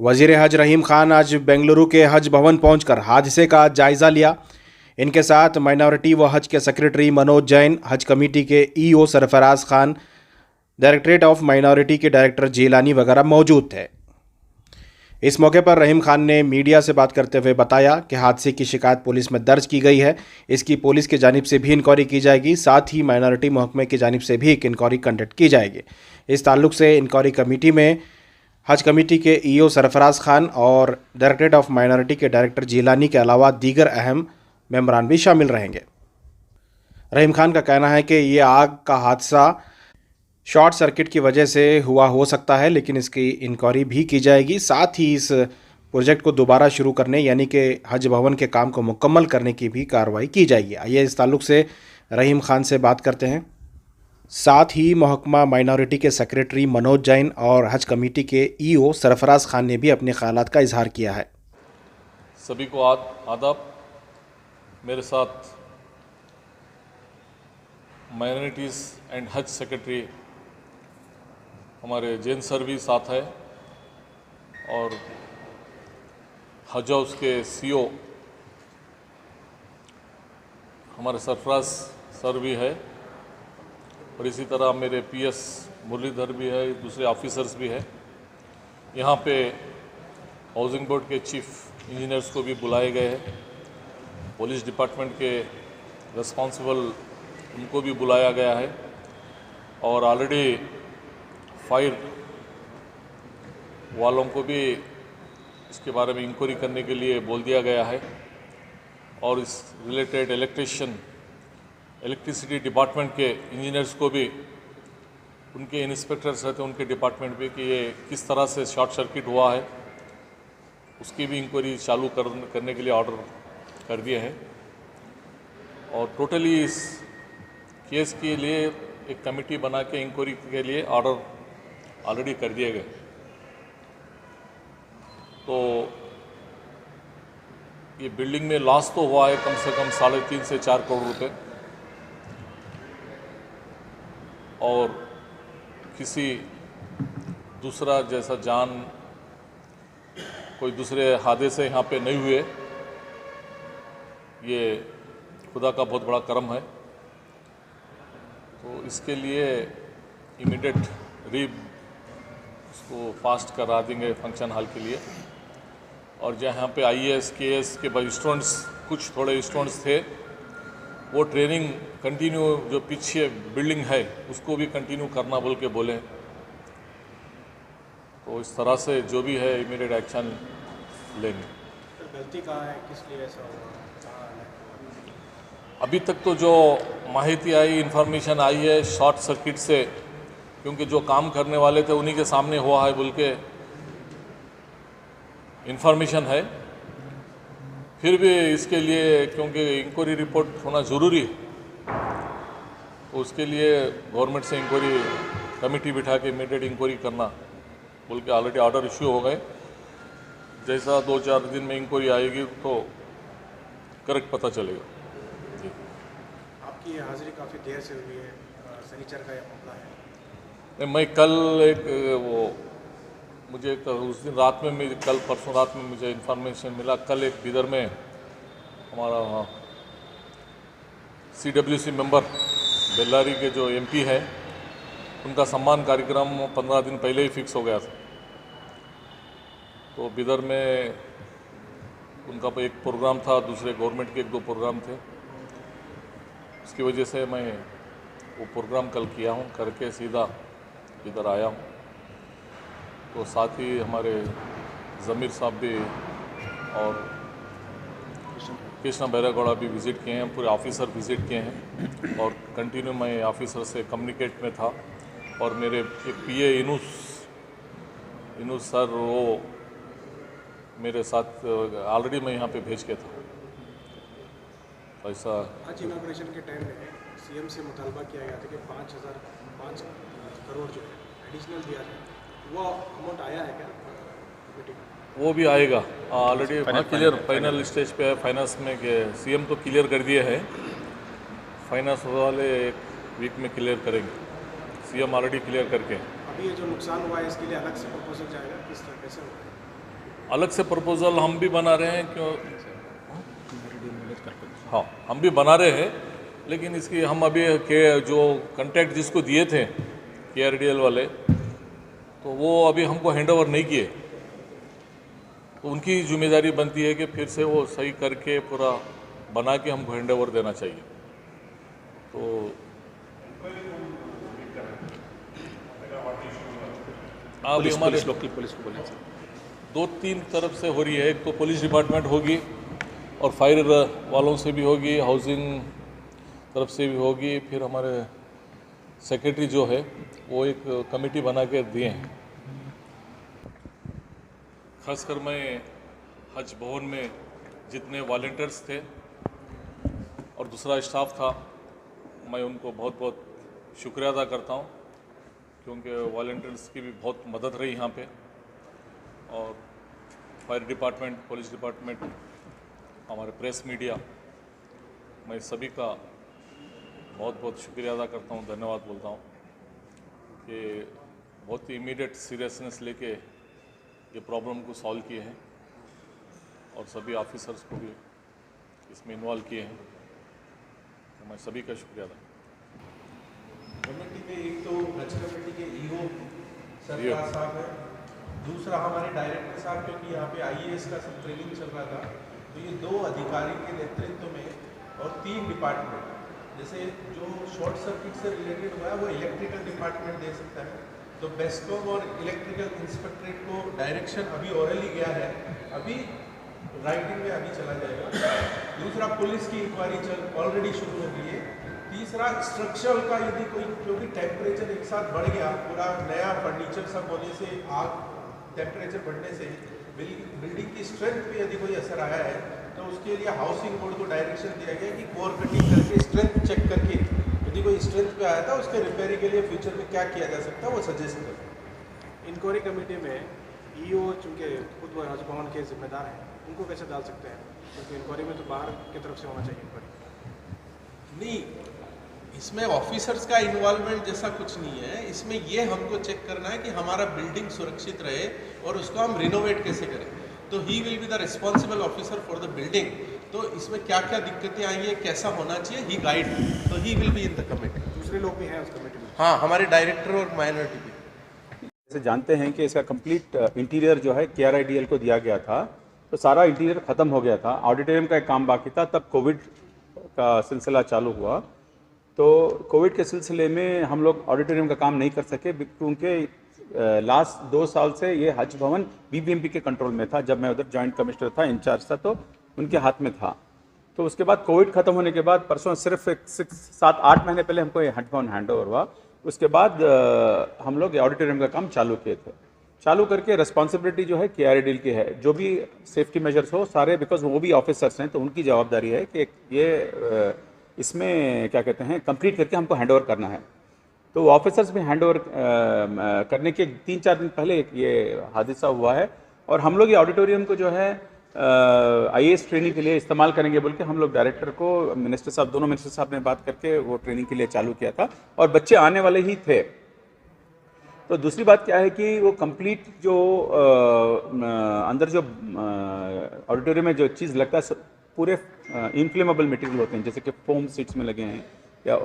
वज़ीर हज रहीम खान आज बेंगलुरु के हज भवन पहुंचकर हादसे का जायज़ा लिया। इनके साथ माइनॉरिटी व हज के सेक्रेटरी मनोज जैन, हज कमेटी के EO Sarfaraz Khan, directorate of minority के डायरेक्टर जेलानी वगैरह मौजूद थे। इस मौके पर रहीम खान ने मीडिया से बात करते हुए बताया कि हादसे की शिकायत पुलिस में दर्ज की गई है। इसकी पुलिस की जानिब से भी इंक्वायरी की जाएगी, साथ ही माइनॉरिटी महकमे की जानिब से भी एक इंक्वायरी कंडक्ट की जाएगी। इस ताल्लुक से इंक्वायरी कमेटी में हज कमेटी के ईओ सरफराज खान और डायरेक्टरेट ऑफ माइनॉरिटी के डायरेक्टर जेलानी के अलावा दीगर अहम मेंबरान भी शामिल रहेंगे। रहीम खान का कहना है कि ये आग का हादसा शॉर्ट सर्किट की वजह से हुआ हो सकता है, लेकिन इसकी इंक्वायरी भी की जाएगी। साथ ही इस प्रोजेक्ट को दोबारा शुरू करने यानी कि हज भवन के काम को मुकम्मल करने की भी कार्रवाई की जाएगी। आइए इस ताल्लुक से रहीम खान से बात करते हैं। साथ ही महकमा माइनॉरिटी के सेक्रेटरी मनोज जैन और हज कमेटी के ईओ सरफराज खान ने भी अपने ख्यालात का इजहार किया है। सभी को आदाब। मेरे साथ माइनॉरिटीज़ एंड हज सेक्रेटरी हमारे जैन सर भी साथ है और हज हाउस के सीओ हमारे सरफराज सर भी है और इसी तरह मेरे पीएस मुरलीधर भी है, दूसरे ऑफिसर्स भी है। यहाँ पे हाउसिंग बोर्ड के चीफ इंजीनियर्स को भी बुलाए गए हैं, पुलिस डिपार्टमेंट के रिस्पॉन्सिबल उनको भी बुलाया गया है और ऑलरेडी फायर वालों को भी इसके बारे में इंक्वायरी करने के लिए बोल दिया गया है और इस रिलेटेड इलेक्ट्रिसिटी डिपार्टमेंट के इंजीनियर्स को भी, उनके इंस्पेक्टर्स रहते हैं उनके डिपार्टमेंट में, कि ये किस तरह से शॉर्ट सर्किट हुआ है उसकी भी इंक्वायरी चालू करने के लिए ऑर्डर कर दिए हैं और टोटली इस केस के लिए एक कमेटी बना के इंक्वायरी के लिए ऑर्डर ऑलरेडी कर दिए गए। तो ये बिल्डिंग में लॉस तो हुआ है कम से कम 3.5 से 4 करोड़ रुपए और किसी दूसरा जैसा जान कोई दूसरे हादसे यहाँ पे नहीं हुए। ये खुदा का बहुत बड़ा करम है। तो इसके लिए इमीडिएट उसको फास्ट करा देंगे फंक्शन हॉल के लिए। और जहाँ पे IAS KS के स्टूडेंट्स, कुछ थोड़े स्टूडेंट्स थे, वो ट्रेनिंग कंटिन्यू जो पीछे बिल्डिंग है उसको भी कंटिन्यू करना बोल के बोले। तो इस तरह से जो भी है इमीडिएट एक्शन लेंगे। गलती कहाँ है, किस लिए ऐसा हुआ? अभी तक तो जो माहिती आई, इन्फॉर्मेशन आई है शॉर्ट सर्किट से, क्योंकि जो काम करने वाले थे उन्हीं के सामने हुआ है बोल के इन्फॉर्मेशन है। फिर भी इसके लिए क्योंकि इंक्वायरी रिपोर्ट होना ज़रूरी है, तो उसके लिए गवर्नमेंट से इंक्वायरी कमेटी बिठा के इमीडिएट इंक्वायरी करना बोल के ऑलरेडी ऑर्डर इश्यू हो गए। जैसा 2-4 दिन में इंक्वायरी आएगी तो करेक्ट पता चलेगा। आपकी हाजिरी काफ़ी देर से हुई है, शनिचर का यह मामला है। मैं कल मुझे उस दिन रात में कल परसों रात में मुझे इन्फॉर्मेशन मिला, कल एक बिदर में हमारा CWC मेंबर बेल्लारी के जो MP है उनका सम्मान कार्यक्रम 15 दिन पहले ही फिक्स हो गया था। तो बिदर में उनका एक प्रोग्राम था, दूसरे गवर्नमेंट के 1-2 प्रोग्राम थे, उसकी वजह से मैं वो प्रोग्राम कल किया हूँ, करके सीधा इधर आया हूँ। तो साथ ही हमारे ज़मीर साहब भी और कृष्णा बैरागौड़ा भी विज़िट किए हैं, पूरे ऑफिसर विज़िट किए हैं और कंटिन्यू मैं ऑफिसर से कम्युनिकेट में था। और मेरे एक PA इनूस सर, वो मेरे साथ ऑलरेडी मैं यहाँ पे भेज के था। ऐसा आज इनॉग्रेशन के टाइम में CM से मुतालबा किया गया था कि 5 करोड़ जो है एडिशनल दिया जाए, वो अमाउंट आया है क्या कमेटी का? वो भी आएगा ऑलरेडी, क्लियर फाइनल स्टेज पे है। फाइनेंस में CM तो क्लियर कर दिए हैं, फाइनेंस वाले 1 वीक में क्लियर करेंगे। CM ऑलरेडी क्लियर करके। अभी ये जो नुकसान हुआ है इसके लिए अलग से प्रपोजल जाएगा, किस तरह कैसे होगा? अलग से प्रपोजल हम भी बना रहे हैं क्यों। हाँ, हम भी बना रहे हैं, लेकिन इसकी हम अभी के जो कॉन्ट्रैक्ट जिसको दिए थे KRDL वाले, तो वो अभी हमको हैंड ओवर नहीं किए। तो उनकी जिम्मेदारी बनती है कि फिर से वो सही करके पूरा बना के हमको हैंड ओवर देना चाहिए। तो अभी हमारे पुलिस को बोले 2-3 तरफ से हो रही है। एक तो पुलिस डिपार्टमेंट होगी और फायर वालों से भी होगी, हाउसिंग तरफ से भी होगी, फिर हमारे सेक्रेटरी जो है वो एक कमेटी बना के दिए हैं। खासकर मैं हज भवन में जितने वॉलंटियर्स थे और दूसरा स्टाफ था, मैं उनको बहुत बहुत शुक्रिया अदा करता हूँ, क्योंकि वॉलंटियर्स की भी बहुत मदद रही यहाँ पे। और फायर डिपार्टमेंट, पुलिस डिपार्टमेंट, हमारे प्रेस मीडिया, मैं सभी का बहुत बहुत शुक्रिया अदा करता हूँ, धन्यवाद बोलता हूँ कि बहुत ही इमीडिएट सीरियसनेस लेके ये प्रॉब्लम को सॉल्व किए हैं और सभी ऑफिसर्स को भी इसमें इन्वॉल्व किए हैं। तो मैं सभी का शुक्रिया अदा। कमेटी में एक तो हज कमेटी के ईओ सरफराज साहब है, दूसरा हमारे डायरेक्टर साहब, क्योंकि यहाँ पे IAS का सब ट्रेनिंग चल रहा था, तो ये 2 अधिकारी के नेतृत्व में और 3 डिपार्टमेंट, जैसे जो शॉर्ट सर्किट से रिलेटेड हुआ है वो इलेक्ट्रिकल डिपार्टमेंट दे सकता है, तो बेस्कॉम और इलेक्ट्रिकल इंस्पेक्टरेट को डायरेक्शन अभी ओरली गया है, अभी राइटिंग में अभी चला जाएगा। दूसरा पुलिस की इंक्वायरी ऑलरेडी शुरू हो गई है। तीसरा स्ट्रक्चरल का, यदि कोई, क्योंकि टेम्परेचर एक साथ बढ़ गया, पूरा नया फर्नीचर सब होने से, आग टेम्परेचर बढ़ने से बिल्डिंग की स्ट्रेंथ पे यदि कोई असर आया है, तो उसके लिए हाउसिंग बोर्ड को डायरेक्शन दिया गया कि कोर कटिंग करके स्ट्रेंथ चेक करके यदि कोई स्ट्रेंथ पे आया था उसके रिपेयरिंग के लिए फ्यूचर में क्या किया जा सकता है वो सजेस्ट करें। इंक्वायरी कमेटी में EO चूँकि खुद हज भवन के जिम्मेदार हैं, उनको कैसे डाल सकते हैं? क्योंकि इंक्वायरी में तो बाहर की तरफ से होना चाहिए इंक्वायरी। नहीं, इसमें ऑफिसर्स का इन्वॉल्वमेंट जैसा कुछ नहीं है। इसमें ये हमको चेक करना है कि हमारा बिल्डिंग सुरक्षित रहे और उसको हम रिनोवेट कैसे करें, तो he will be the responsible officer for the building. तो इसमें क्या क्या दिक्कतें आई है, कैसा होना चाहिए, ही गाइड, तो he will be in the committee. दूसरे लोग भी हैं उस कमेटी में? हाँ, हमारे डायरेक्टर और माइनॉरिटी भी। जैसे जानते हैं कि इसका कंप्लीट इंटीरियर जो है KRIDL को दिया गया था, तो सारा इंटीरियर ख़त्म हो गया था, ऑडिटोरियम का एक काम बाकी था, तब कोविड का सिलसिला चालू हुआ। तो कोविड के सिलसिले में हम लोग ऑडिटोरियम का काम नहीं कर सके, क्योंकि लास्ट 2 साल से ये हज भवन BBMP के कंट्रोल में था। जब मैं उधर जॉइंट कमिश्नर था, इंचार्ज था, तो उनके हाथ में था। तो उसके बाद कोविड ख़त्म होने के बाद परसों सिर्फ 7-8 महीने पहले हमको ये हज भवन हैंड ओवर हुआ। उसके बाद हम लोग ऑडिटोरियम का काम चालू किए थे। चालू करके रिस्पॉन्सिबिलिटी जो है KRIDL की है, जो भी सेफ्टी मेजर्स हो सारे, बिकॉज वो भी ऑफिसर्स हैं, तो उनकी जवाबदारी है कि ये इसमें क्या कहते हैं कंप्लीट करके हमको हैंड ओवर करना है। तो ऑफिसर्स भी हैंड ओवर करने के 3-4 दिन पहले ये हादसा हुआ है, और हम लोग ये ऑडिटोरियम को जो है IAS ट्रेनिंग के लिए इस्तेमाल करेंगे बोल के हम लोग डायरेक्टर को, मिनिस्टर साहब, दोनों मिनिस्टर साहब ने बात करके वो ट्रेनिंग के लिए चालू किया था, और बच्चे आने वाले ही थे। तो दूसरी बात क्या है कि वो कंप्लीट जो अंदर जो ऑडिटोरियम में जो चीज़ लगता है पूरे इनफ्लेमेबल मटेरियल होते हैं, जैसे कि फोम सीट्स में लगे हैं या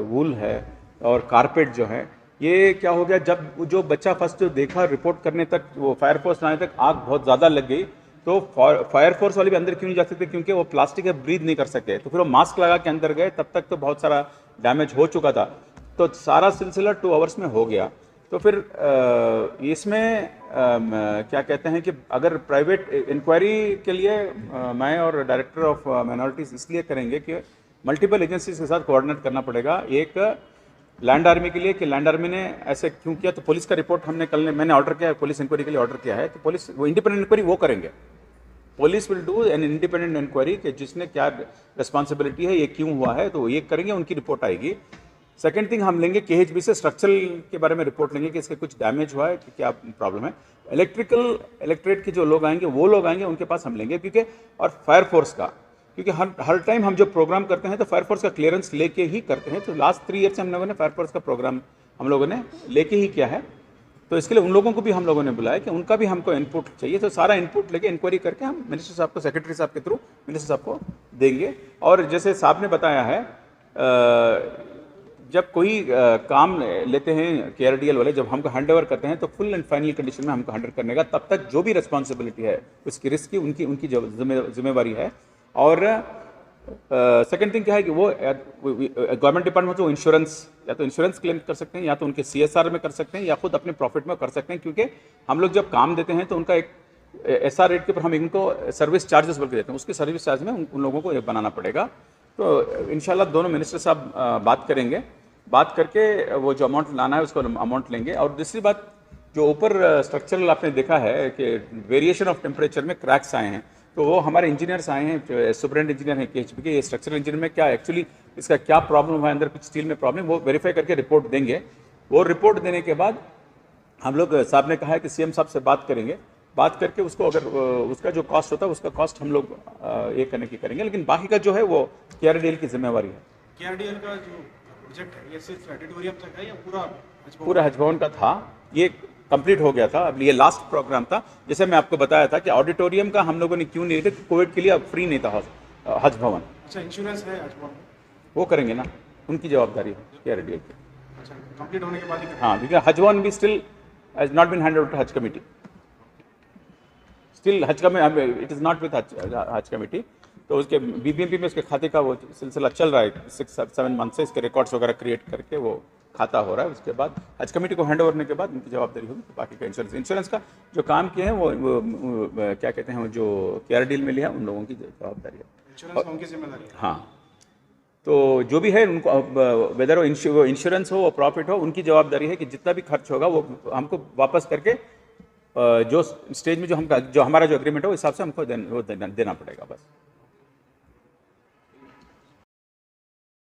वूल है और कारपेट जो है। ये क्या हो गया, जब जो बच्चा फर्स्ट देखा रिपोर्ट करने तक, वो फायर फोर्स आने तक आग बहुत ज़्यादा लग गई, तो फायर फोर्स वाले भी अंदर क्यों नहीं जा सकते, क्योंकि वो प्लास्टिक है, ब्रीथ नहीं कर सके। तो फिर वो मास्क लगा के अंदर गए, तब तक तो बहुत सारा डैमेज हो चुका था। तो सारा सिलसिला 2 आवर्स में हो गया। तो फिर इसमें क्या कहते हैं कि अगर प्राइवेट इंक्वायरी के लिए मैं और डायरेक्टर ऑफ माइनॉरिटीज़ इसलिए करेंगे कि मल्टीपल एजेंसीज के साथ कोऑर्डिनेट करना पड़ेगा। एक लैंड आर्मी के लिए कि लैंड आर्मी ने ऐसे क्यों किया, तो पुलिस का रिपोर्ट मैंने ऑर्डर किया है, पुलिस इंक्वायरी के लिए ऑर्डर किया है, तो पुलिस वो इंडिपेंडेंट इंक्वायरी वो करेंगे। Police will do an independent inquiry कि जिसने क्या रिस्पॉन्सिबिलिटी है, ये क्यों हुआ है, तो ये करेंगे, उनकी रिपोर्ट आएगी। सेकेंड थिंग हम लेंगे KHB से स्ट्रक्चरल के बारे में रिपोर्ट लेंगे कि इसके कुछ डैमेज हुआ है कि क्या प्रॉब्लम है। इलेक्ट्रेट के जो लोग आएंगे वो लोग आएंगे, उनके पास हम लेंगे, क्योंकि और फायर फोर्स का, क्योंकि हर टाइम हम जो प्रोग्राम करते हैं तो फायर फोर्स का क्लियरेंस लेके ही करते हैं। तो लास्ट 3 ईयर से हम लोगों ने फायर फोर्स का प्रोग्राम हम लोगों ने लेके ही किया है। तो इसके लिए उन लोगों को भी हम लोगों ने बुलाया कि उनका भी हमको इनपुट चाहिए। तो सारा इनपुट लेके इंक्वायरी करके हम मिनिस्टर साहब को, सेक्रेटरी साहब के थ्रू मिनिस्टर साहब को देंगे। और जैसे साहब ने बताया है, जब कोई काम लेते हैं KRDL वाले, जब हमको हैंड ओवर करते हैं तो फुल एंड फाइनल कंडीशन में हमको हैंडल करने का, तब तक जो भी रिस्पॉन्सिबिलिटी है उसकी रिस्क की उनकी जिम्मेवारी है। और सेकंड थिंग क्या है कि वो गवर्नमेंट डिपार्टमेंट को इंश्योरेंस, या तो इंश्योरेंस क्लेम कर सकते हैं, या तो उनके CSR में कर सकते हैं, या खुद अपने प्रॉफिट में कर सकते हैं। क्योंकि हम लोग जब काम देते हैं तो उनका एक SR रेट के ऊपर हम इनको सर्विस चार्जेस बोल के देते हैं, उसके सर्विस चार्ज में उन लोगों को बनाना पड़ेगा। तो इंशाल्लाह दोनों मिनिस्टर साहब बात करेंगे, बात करके वो जो अमाउंट लाना है उसको अमाउंट लेंगे। और दूसरी बात, जो ऊपर स्ट्रक्चरल आपने देखा है कि वेरिएशन ऑफ टेम्परेचर में क्रैक्स आए हैं, तो वो हमारे इंजीनियर्स आए हैं, सुपरेंट इंजीनियर हैं KHP के, ये स्ट्रक्चरल इंजीनियर में क्या एक्चुअली इसका क्या प्रॉब्लम है, अंदर कुछ स्टील में प्रॉब्लम, वो वेरीफाई करके रिपोर्ट देंगे। वो रिपोर्ट देने के बाद हम लोग, साहब ने कहा है कि CM साहब से बात करेंगे, बात करके उसको अगर उसका जो कॉस्ट होता है उसका कॉस्ट हम लोग ये करने की करेंगे। लेकिन बाकी का जो है वो KRDL की जिम्मेवारी है। KRDL का जो प्रोजेक्ट है ये सिर्फ ऑडिटोरियम तक है या पूरा हज भवन का था, ये कंप्लीट हो गया था, अब ये लास्ट प्रोग्राम था। जैसे मैं आपको बताया था कि ऑडिटोरियम का हम लोगों ने क्यों नहीं लिया, कोविड के लिए अब फ्री नहीं था हज भवन। अच्छा, इंश्योरेंस है हज भवन? वो करेंगे ना, उनकी जवाबदारी है KRDL की। अच्छा, कंप्लीट होने के बाद ही हाँ, क्योंकि हज भवन भी still has not been handed over to Haj committee, still Haj committee, it is not with Haj committee. तो उसके BBMP में उसके खाते का वो सिलसिला चल रहा है, 6-7 मंथ से इसके रिकॉर्ड्स वगैरह क्रिएट करके वो खाता हो रहा है। उसके बाद हज कमेटी को हैंड ओवर करने के बाद उनकी जवाबदारी होगी। तो बाकी का इंश्योरेंस का जो काम किए हैं वो क्या कहते हैं, वो जो KRDL में लिया उन लोगों की जवाबदारी है, इंश्योरेंस उनकी जिम्मेदारी है। हाँ, तो जो भी है उनको, वेदर वो इंश्योरेंस हो, वो प्रॉफिट हो, उनकी जवाबदारी है कि जितना भी खर्च होगा वो हमको वापस करके जो स्टेज में जो हमारा जो एग्रीमेंट हो उस हिसाब से हमको देना पड़ेगा बस।